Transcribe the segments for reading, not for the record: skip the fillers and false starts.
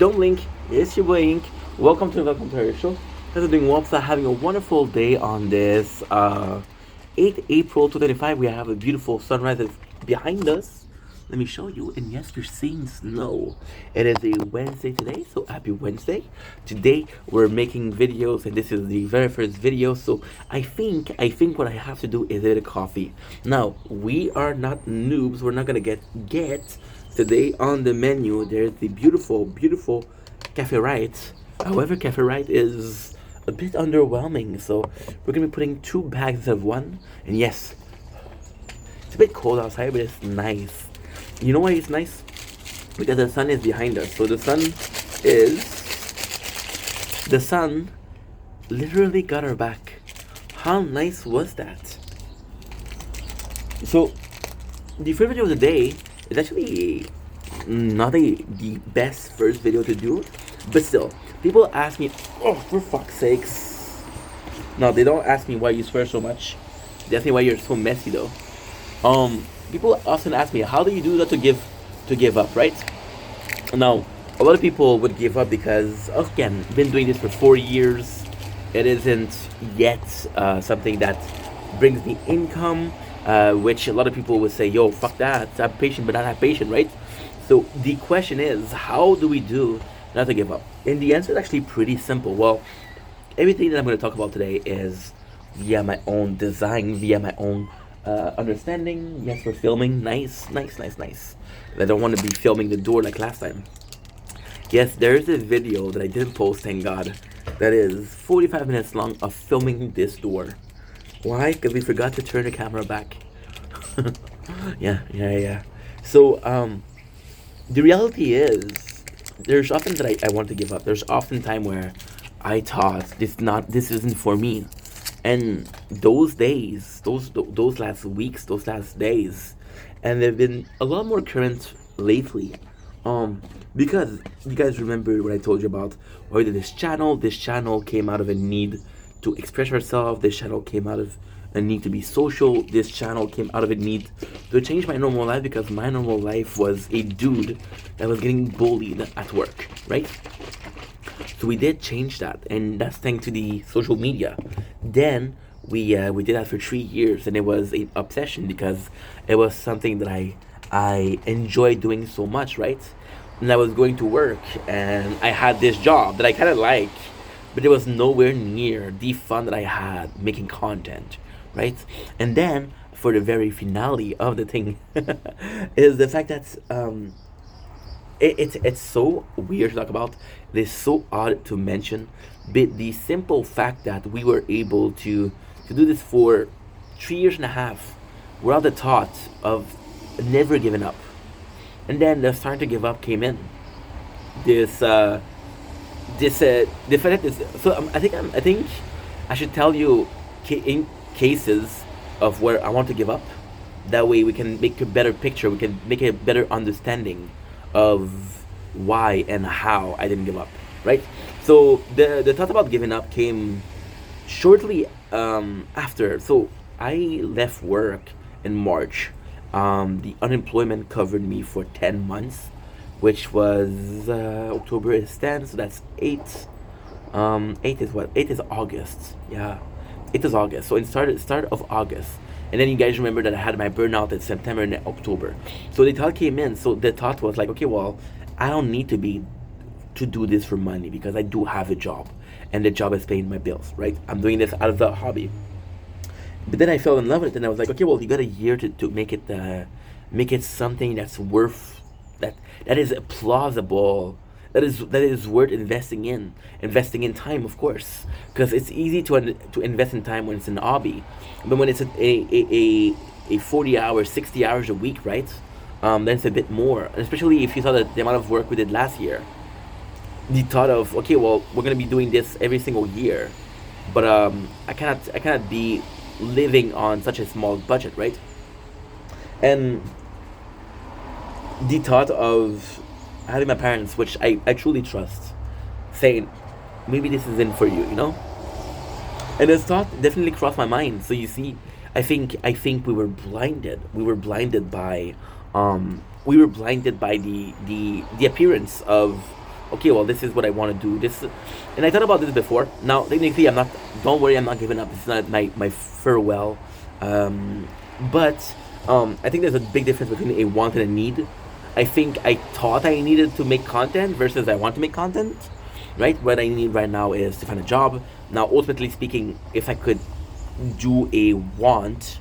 Don't blink. It's your boy Ink. Welcome to our show. Guys are doing well. So having a wonderful day on this 8th April 2025. We have a beautiful sunrise that's behind us. Let me show you. And yes, you're seeing snow. It is a Wednesday today, so happy Wednesday. Today we're making videos, and this is the very first video. So I think what I have to do is a bit of coffee. Now we are not noobs. We're not gonna get today on the menu. There's the beautiful Cafe Right. However, Cafe Right is a bit underwhelming, so we're gonna be putting two bags instead of one. And yes, it's a bit cold outside, but it's nice. You know why it's nice? Because the sun is behind us. So the sun literally got our back. How nice was that? So the first video of the day is actually not the best first video to do, but still, people ask me, oh, for fuck's sakes. No, they don't ask me why you swear so much. They ask me why you're so messy though. People often ask me, how do you do that to give up, right? Now, a lot of people would give up because, again, been doing this for 4 years. It isn't yet something that brings me income, which a lot of people would say, yo, fuck that, I'm patient but not have patient, right? So the question is, how do we do not to give up? And the answer is actually pretty simple. Well, everything that I'm going to talk about today is via my own design, via my own understanding. Yes, we're filming. Nice. I don't want to be filming the door like last time. Yes, there is a video that I didn't post, thank God, that is 45 minutes long of filming this door. Why? Because we forgot to turn the camera back. Yeah. So, the reality is, there's often that I want to give up. There's often time where I thought this isn't for me. And those days, those last weeks, those last days, and they've been a lot more current lately. Because you guys remember what I told you about why did this channel? This channel came out of a need to express ourselves. This channel came out of a need to be social. This channel came out of a need to change my normal life, because my normal life was a dude that was getting bullied at work, right? So we did change that, and that's thanks to the social media. Then we did that for 3 years, and it was an obsession because it was something that I enjoyed doing so much, right? And I was going to work, and I had this job that I kind of liked, but it was nowhere near the fun that I had making content, right? And then for the very finale of the thing is the fact that it's so weird to talk about. It is so odd to mention, but the simple fact that we were able to do this for 3 years and a half without the thought of never giving up, and then the start to give up came in. The fact is, so I think I should tell you in cases of where I want to give up. That way we can make a better picture. We can make a better understanding of why and how I didn't give up, right? So the thought about giving up came shortly after. So I left work in March. The unemployment covered me for 10 months, which was October is 10, so that's 8. 8 is what? 8 is August. Yeah, 8 is August. So it start of August. And then you guys remember that I had my burnout in September and October. So the thought came in. So the thought was like, okay, well, I don't need to do this for money, because I do have a job, and the job is paying my bills, right? I'm doing this out of the hobby. But then I fell in love with it, and I was like, okay, well, you got a year to make it something that's worth that is plausible, that is worth investing in time, of course, because it's easy to invest in time when it's an hobby, but when it's a 40 hours, 60 hours a week, right? Then it's a bit more, especially if you saw the amount of work we did last year. The thought of, okay, well, we're gonna be doing this every single year, but I cannot be living on such a small budget, right? And the thought of having my parents, which I truly trust, saying maybe this isn't for you, you know? And this thought definitely crossed my mind. So you see, I think we were blinded. We were blinded by the appearance okay, well, this is what I want to do. And I thought about this before. Now, technically, I'm not. Don't worry, I'm not giving up. This is not my farewell. But I think there's a big difference between a want and a need. I think I thought I needed to make content versus I want to make content. Right? What I need right now is to find a job. Now, ultimately speaking, if I could do a want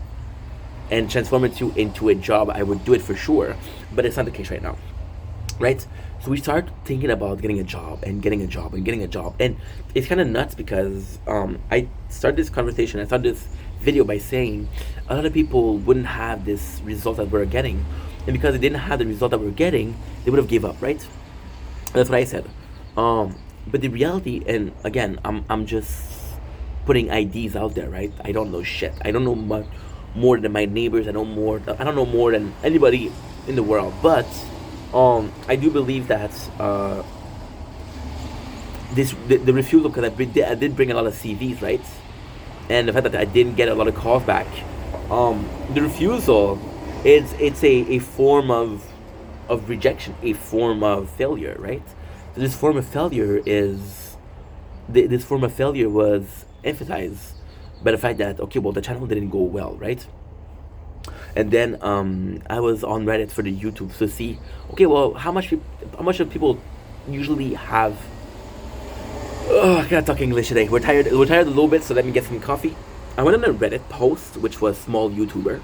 and transform it into a job, I would do it for sure. But it's not the case right now, right? So we start thinking about getting a job and getting a job and getting a job, and it's kind of nuts because I started this conversation. I started this video by saying a lot of people wouldn't have this result that we're getting, and because they didn't have the result that we're getting, they would have gave up, right? That's what I said. But the reality, and again, I'm just putting ideas out there, right? I don't know shit. I don't know much more than my neighbors. I don't know more than anybody in the world. But I do believe that the refusal, because I did bring a lot of CVs, right? And the fact that I didn't get a lot of calls back, the refusal it's a form of rejection, a form of failure, right? So this form of failure this form of failure was emphasized by the fact that, okay, well, the channel didn't go well, right? And then I was on Reddit for the YouTube to see, okay, well, how much of people usually have. I can't talk English today. We're tired a little bit, so let me get some coffee. I went on a Reddit post, which was small YouTuber.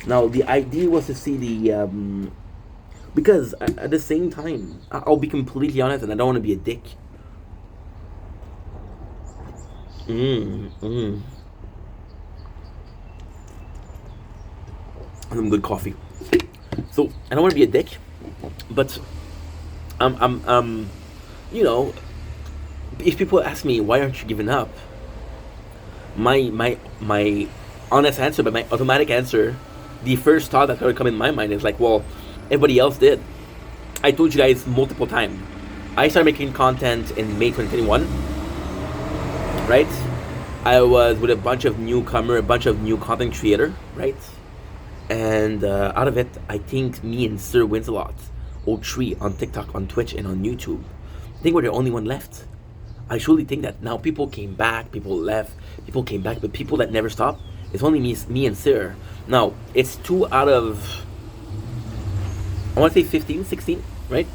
Now the idea was to see the because at the same time, I'll be completely honest, and I don't want to be a dick. Some good coffee. So I don't want to be a dick, but you know, if people ask me why aren't you giving up, my honest answer, but my automatic answer, the first thought that would come in my mind is like, well, everybody else did. I told you guys multiple times. I started making content in May 2021, right? I was with a bunch of new content creator, right? And out of it, I think me and Sir Wins-A-Lot, all three on TikTok, on Twitch, and on YouTube, I think we're the only one left. I truly think that. Now people came back, people left, people came back, but people that never stopped, it's only me and Sir. Now, it's 2 out of, I want to say 15, 16, right?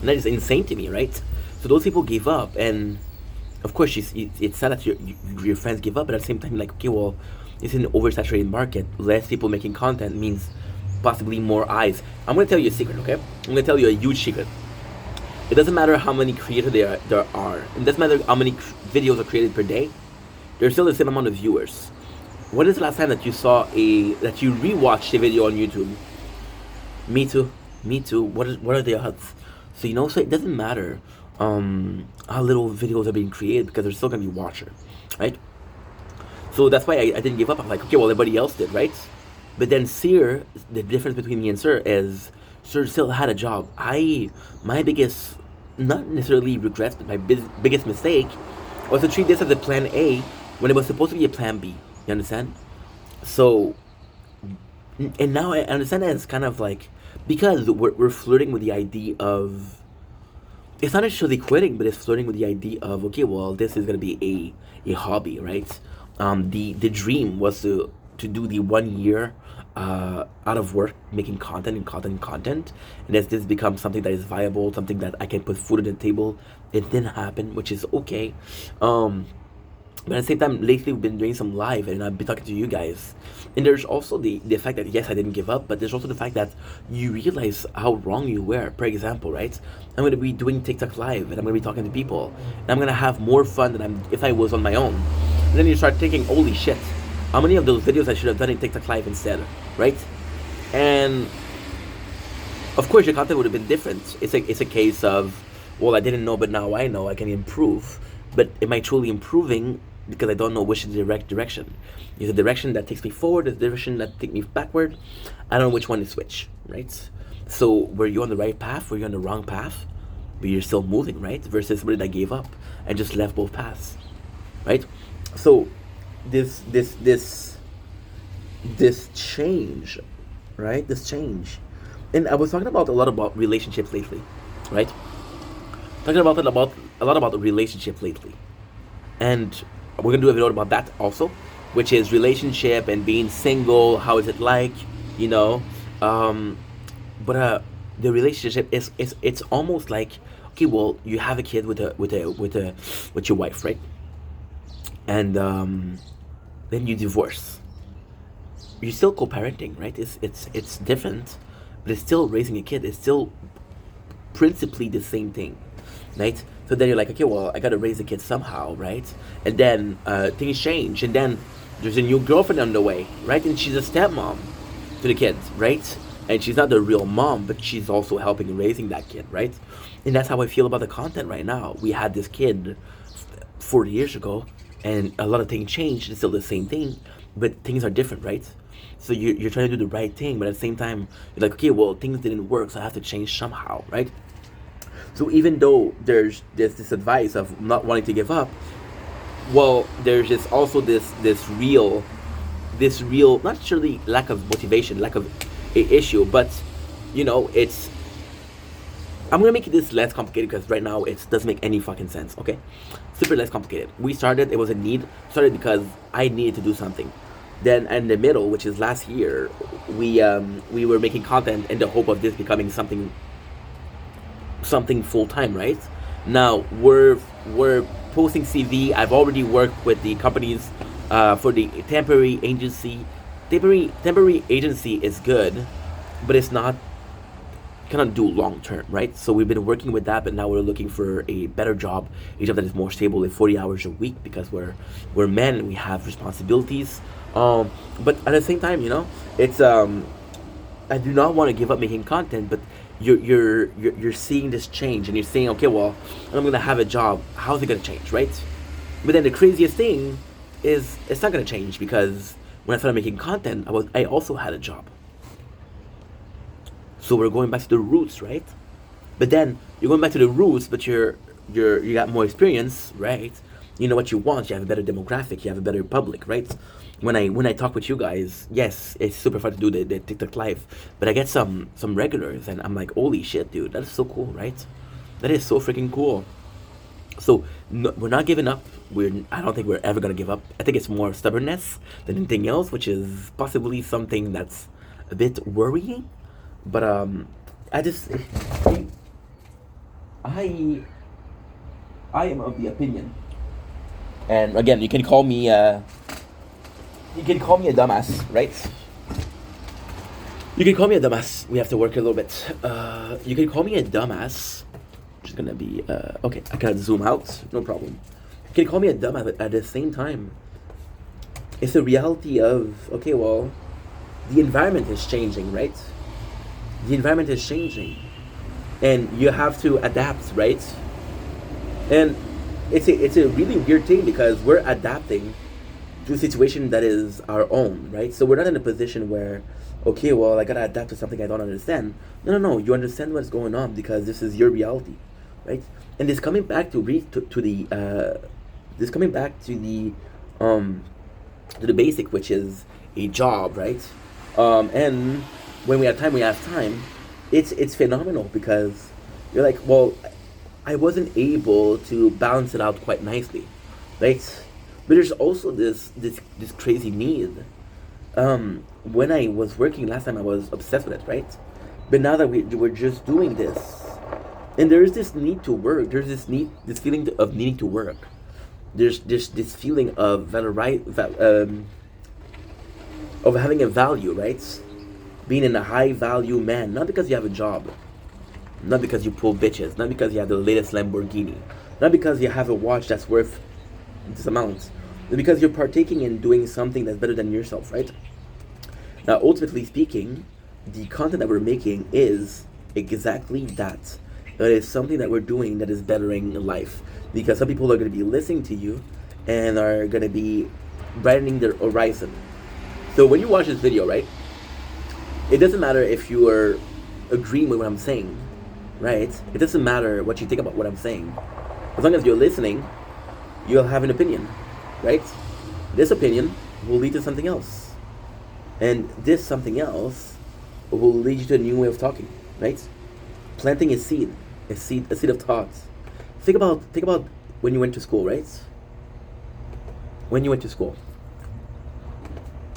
And that is insane to me, right? So those people gave up, and of course, it's sad that your friends give up, but at the same time, like, okay, well, it's an oversaturated market. Less people making content means possibly more eyes. I'm going to tell you a secret, okay? I'm going to tell you a huge secret. It doesn't matter how many creators there are. It doesn't matter how many videos are created per day. There's still the same amount of viewers. When is the last time that you rewatched a video on YouTube? Me too. What are the odds? So so it doesn't matter how little videos are being created, because there's still gonna be watcher, right? So that's why I didn't give up. I'm like, okay, well, everybody else did, right? But then Sir, the difference between me and Sir is Sir still had a job. My biggest, not necessarily regrets, but my biggest mistake was to treat this as a plan A when it was supposed to be a plan B. You understand? So, and now I understand that it's kind of like, because we're flirting with the idea of, it's not necessarily quitting, but it's flirting with the idea of, okay, well, this is gonna be a hobby, right? The dream was to do the 1 year out of work making content, and as this becomes something that is viable, something that I can put food on the table. It didn't happen, which is okay. But at the same time, lately we've been doing some live, and I've been talking to you guys. And there's also the fact that, yes, I didn't give up, but there's also the fact that you realize how wrong you were. For example, right? I'm going to be doing TikTok live, and I'm going to be talking to people, and I'm going to have more fun than if I was on my own. And then you start thinking, holy shit, how many of those videos I should have done in TikTok live instead, right? And of course, your content would have been different. It's a case of, well, I didn't know, but now I know, I can improve. But am I truly improving? Because I don't know which is the direction. Is the direction that takes me forward, is the direction that takes me backward? I don't know which one is which, right? So were you on the right path? Were you on the wrong path? But you're still moving, right? Versus somebody that gave up and just left both paths, right? So this change, right? This change. And I was talking about a lot about relationships lately, right? talking about a lot about the relationship lately, and we're gonna do a video about that also, which is relationship and being single. How is it like, you know? Um, but the relationship is it's almost like, okay, well, you have a kid with your wife, right? And then you divorce. You're still co-parenting, right? It's different, but it's still raising a kid. It's still principally the same thing, right? So then you're like, okay, well, I gotta raise a kid somehow, right? And then things change, and then there's a new girlfriend on the way, right? And she's a stepmom to the kids, right? And she's not the real mom, but she's also helping in raising that kid, right? And that's how I feel about the content right now. We had this kid 40 years ago, and a lot of things changed. It's still the same thing, but things are different, right? So you're trying to do the right thing, but at the same time, you're like, okay, well, things didn't work, so I have to change somehow, right? So even though there's this advice of not wanting to give up, well, there's just also this real not necessarily lack of motivation, lack of a issue, but it's I'm gonna make this less complicated because right now it doesn't make any fucking sense. Okay, super less complicated. We started. It was a need. Started because I needed to do something. Then in the middle, which is last year, we were making content in the hope of this becoming something full time. Right now we're posting CV. I've already worked with the companies for the temporary agency. Temporary agency is good, but it's not cannot do long term, right? So we've been working with that, but now we're looking for a better job, a job that is more stable, like 40 hours a week, because we're men and we have responsibilities. But at the same time, it's I do not want to give up making content, but you're seeing this change, and you're saying, okay, well, I'm gonna have a job. How's it gonna change, right? But then the craziest thing is it's not gonna change because when I started making content, I also had a job. So we're going back to the roots, right? But then you're going back to the roots, but you got more experience, right? You know what you want. You have a better demographic. You have a better public, right? When I talk with you guys, yes, it's super fun to do the TikTok live, but I get some regulars, and I'm like, holy shit, dude, that is so cool, right? That is so freaking cool. So no, we're not giving up. I don't think we're ever gonna give up. I think it's more stubbornness than anything else, which is possibly something that's a bit worrying. But I just I I am of the opinion, and again, you can call me a dumbass, right? You can call me a dumbass. We have to work a little bit. You can call me a dumbass. Which is gonna be okay. I can zoom out, no problem. You can call me a dumbass, but at the same time, it's the reality of, okay, well, the environment is changing, right? The environment is changing, and you have to adapt, right? And it's a really weird thing because we're adapting to a situation that is our own, right? So we're not in a position where, okay, well, I gotta adapt to something I don't understand. No, no, no. You understand what's going on because this is your reality, right? And this coming back to the this coming back to the basic, which is a job, right? And when we have time, we have time. It's phenomenal because you're like, well, I wasn't able to balance it out quite nicely, right? But there's also this crazy need. When I was working last time, I was obsessed with it, right? But now that we're just doing this, and there's this need to work. There's this feeling of needing to work. There's this feeling of having a value, right? Being in a high value man, not because you have a job, not because you pull bitches, not because you have the latest Lamborghini, not because you have a watch that's worth this amount, but because you're partaking in doing something that's better than yourself, right? Now, ultimately speaking, the content that we're making is exactly that. It is something that we're doing that is bettering life. Because some people are going to be listening to you and are going to be brightening their horizon. So when you watch this video, right, it doesn't matter if you are agreeing with what I'm saying, right? It doesn't matter what you think about what I'm saying. As long as you're listening, you'll have an opinion, right? This opinion will lead to something else. And this something else will lead you to a new way of talking, right? Planting a seed of thought. Think about when you went to school, right? When you went to school,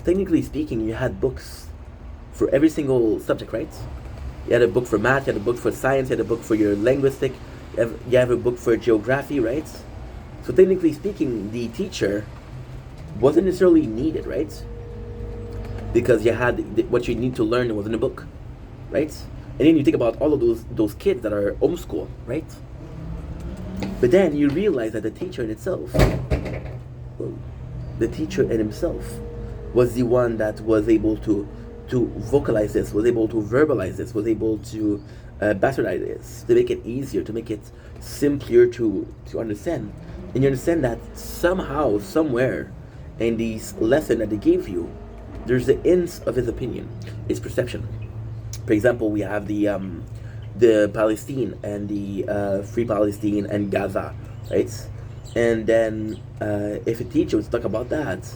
technically speaking, you had books for every single subject, right? You had a book for math, you had a book for science, you had a book for your linguistic, you have a book for geography, right? So technically speaking, the teacher wasn't necessarily needed, right? Because you had what you need to learn was in a book, right? And then you think about all of those kids that are homeschool, right? But then you realize that the teacher in itself, the teacher in himself, was the one that was able to vocalize this, was able to verbalize this, was able to bastardize this, to make it easier, to make it simpler to understand. And you understand that somehow, somewhere, in this lesson that they gave you, there's the hints of his opinion, his perception. For example, we have the Palestine and the Free Palestine and Gaza, right? And then if a teacher was talk about that,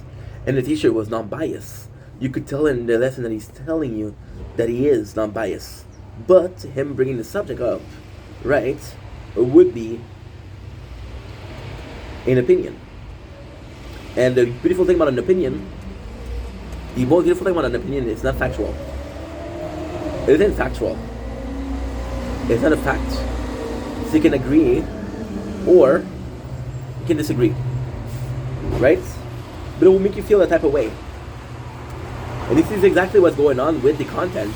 and the teacher was not biased, you could tell in the lesson that he's telling you that he is not biased. But him bringing the subject up, right, would be an opinion. And the beautiful thing about an opinion, the most beautiful thing about an opinion is not factual. It isn't factual. It's not a fact. So you can agree or you can disagree. Right? But it will make you feel a type of way. And this is exactly what's going on with the content,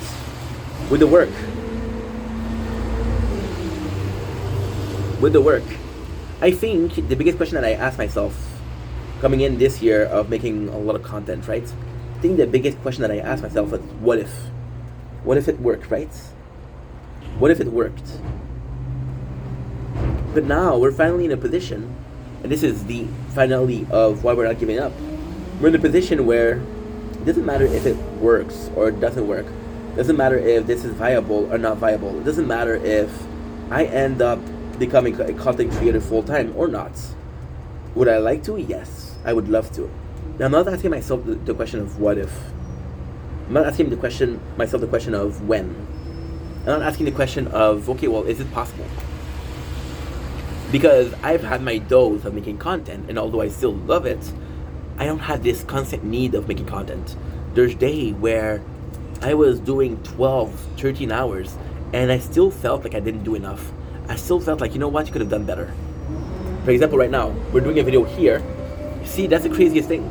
with the work. With the work. I think the biggest question that I asked myself coming in this year of making a lot of content, right? I think the biggest question that I asked myself was, what if? What if it worked, right? What if it worked? But now we're finally in a position, and this is the finale of why we're not giving up. We're in a position where it doesn't matter if it works or it doesn't work. It doesn't matter if this is viable or not viable. It doesn't matter if I end up becoming a content creator full time or not. Would I like to? Yes, I would love to. Now, I'm not asking myself the question of what if. I'm not asking myself the question of when. I'm not asking the question of, okay, well, is it possible? Because I've had my dose of making content, and although I still love it, I don't have this constant need of making content. There's days where I was doing 12, 13 hours, and I still felt like I didn't do enough. I still felt like, you know what, you could have done better. For example, right now, we're doing a video here. See, that's the craziest thing.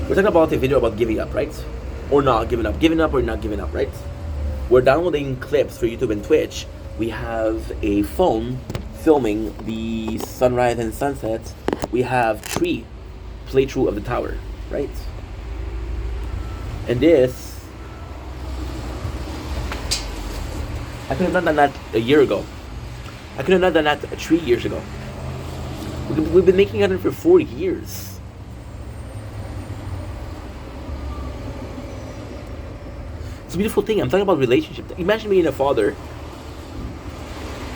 We're talking about a video about giving up, right? Or not giving up. Giving up or not giving up, right? We're downloading clips for YouTube and Twitch. We have a phone filming the sunrise and sunset. We have Tree playthrough of the tower, right? And this, I could have done that a year ago. I could have not done that 3 years ago. We've been making content for 4 years. It's a beautiful thing. I'm talking about relationships. Imagine being a father,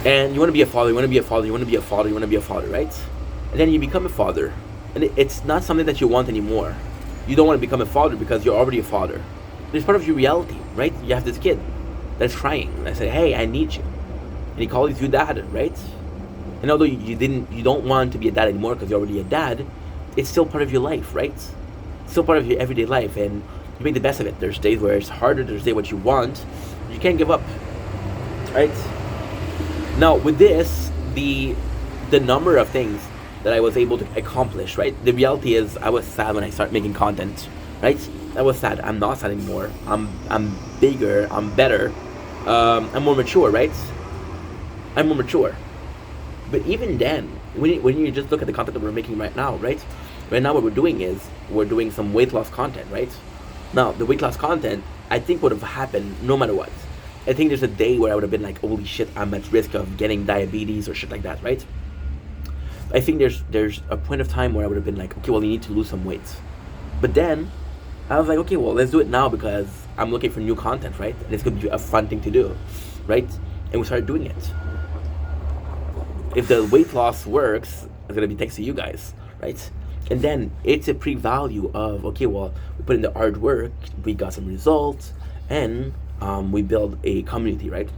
and you want to be a father, you want to be a father, you want to be a father, you want to be a father, right? And then you become a father, and it's not something that you want anymore. You don't want to become a father because you're already a father. It's part of your reality, right? You have this kid that's crying. I say, hey, I need you. And he calls you dad, right? And although you don't want to be a dad anymore because you're already a dad, it's still part of your life, right? It's still part of your everyday life, and you make the best of it. There's days where it's harder, there's days what you want. You can't give up, right? Now, with this, the number of things that I was able to accomplish, right? The reality is I was sad when I started making content, right? I was sad. I'm not sad anymore. I'm bigger, I'm better, I'm more mature, right? I'm more mature. But even then, when you just look at the content that we're making right now, right? Right now what we're doing is we're doing some weight loss content, right? Now, the weight loss content, I think would have happened no matter what. I think there's a day where I would have been like, holy shit, I'm at risk of getting diabetes or shit like that, right? I think there's a point of time where I would have been like, okay, well, you need to lose some weight. But then I was like, okay, well, let's do it now because I'm looking for new content, right? And it's going to be a fun thing to do, right? And we started doing it. If the weight loss works, it's going to be thanks to you guys, right? And then it's a pre-value of, okay, well, we put in the hard work, we got some results, and we build a community, right?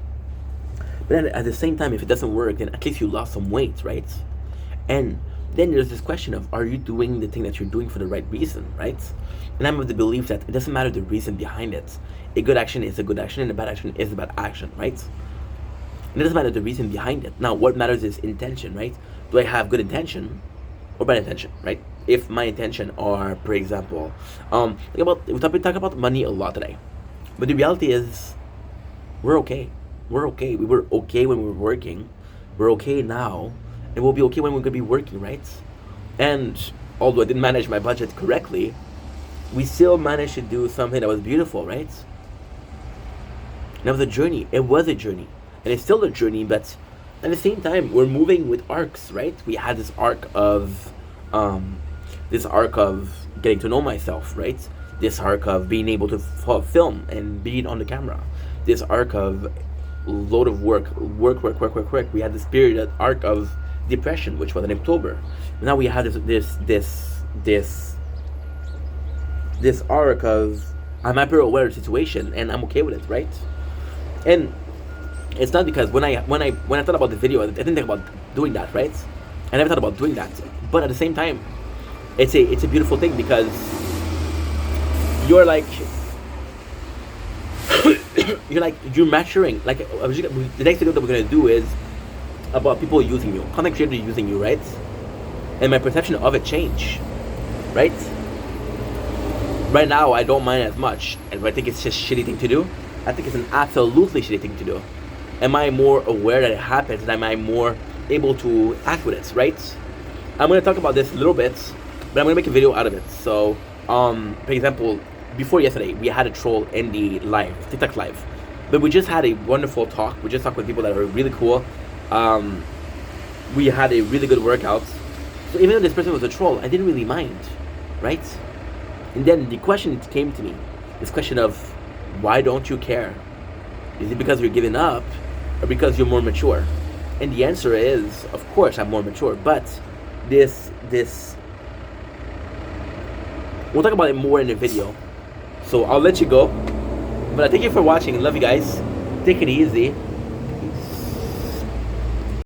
But then at the same time, if it doesn't work, then at least you lost some weight, right? And then there's this question of, are you doing the thing that you're doing for the right reason, right? And I'm of the belief that it doesn't matter the reason behind it. A good action is a good action, and a bad action is a bad action, right? And it doesn't matter the reason behind it. Now, what matters is intention, right? Do I have good intention or bad intention, right? If my intention are, for example, we talk about money a lot today, but the reality is, we're okay. We're okay. We were okay when we were working. We're okay now, and we'll be okay when we're gonna be working, right? And although I didn't manage my budget correctly, we still managed to do something that was beautiful, right? And it was a journey. It was a journey, and it's still a journey. But at the same time, we're moving with arcs, right? We had this arc of getting to know myself, right? This arc of being able to film and being on the camera. This arc of load of work. We had this period, arc of depression, which was in October. Now we have this arc of I'm hyper aware of the situation and I'm okay with it, right? And it's not because when I thought about the video, I didn't think about doing that, right? I never thought about doing that. But at the same time, it's a beautiful thing because you're like you're maturing. Like the next video that we're gonna do is about people using you, content creators using you, right? And my perception of it changed, right? Right now, I don't mind as much, and I think it's just a shitty thing to do. I think it's an absolutely shitty thing to do. Am I more aware that it happens, and am I more able to act with it, right? I'm gonna talk about this a little bit, but I'm gonna make a video out of it. So, for example, before yesterday, we had a troll in the live, TikTok live, but we just had a wonderful talk. We just talked with people that are really cool. We had a really good workout. So even though this person was a troll, I didn't really mind, right? And then the question came to me, this question of, why don't you care? Is it because you're giving up, or because you're more mature? And the answer is, of course, I'm more mature. But we'll talk about it more in the video. So I'll let you go. But I thank you for watching. Love you guys. Take it easy.